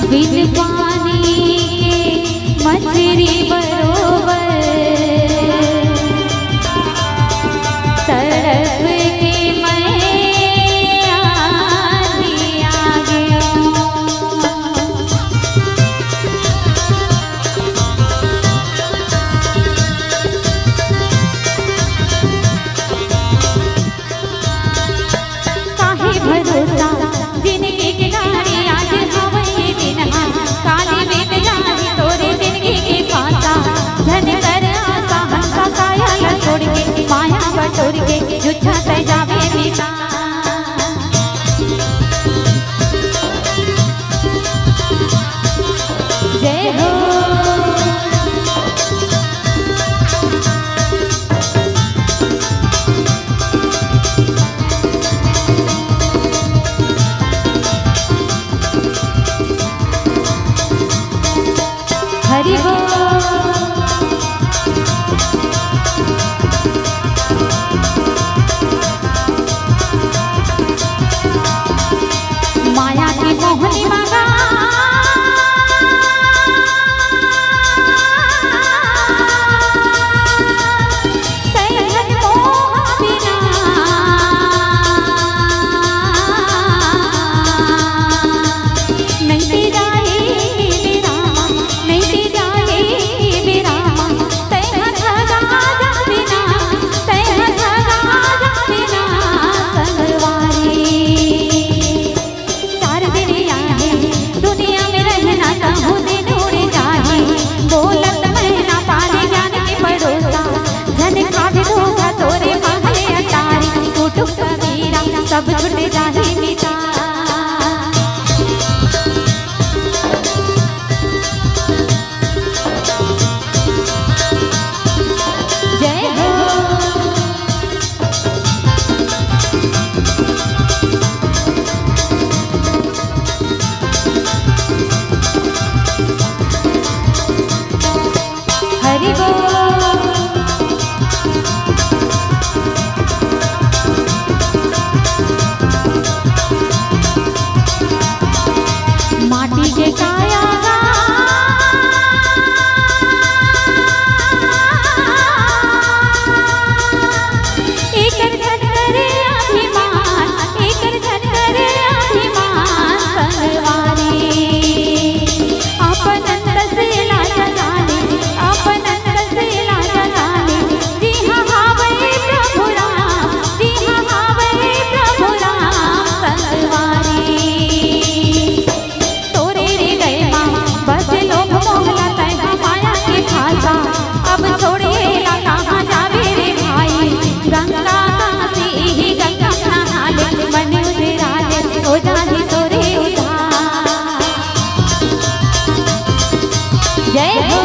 बिन पानी के मछली बरोबर तड़प के मैं आंधी आ गया। काहे भरोसा जिंदगी के नारी आज हवे दिन काली बीत जाए तोरे जिंदगी की पासा धन कर आशा हंसा काया छोड़ के माया बटोर के जुझा ते जावे पिता। जय हो हरि बोल। माया की मोहनी मांगा कैसन मोह बिना नहीं जाए मेरा नहीं जाए मेरा तेरा धगा जा बिना तेरा धगा जा बिना संगवारी। चार दिन आए दुनिया में रहना कहूँ दिन उड़ जाए बोलत महीना पाले ज्ञान के पड़ोसा धन खा भी धोखा तोरे महले अटारी टूट कबीरा सब छुट जाए पिता। जय हो हरि बोल। माटी के काया एक धन करे अभिमान एक धन करे अभिमान संगवारी। अपन अंदर से लाजा जाने अपन अंदर से लाजा जाने जी हाँ हावे प्रभु राम जी हाँ हावे प्रभु राम संगवारी। तोरे रे गए माँ बस लोभ मोहला तैहा माया के खासा अब छोड़ेला कहाँ जावे रे भाई गंगा काशी ही गंगा नहा ले मन उजरा ले हो जाही तोरे उधार। जय हो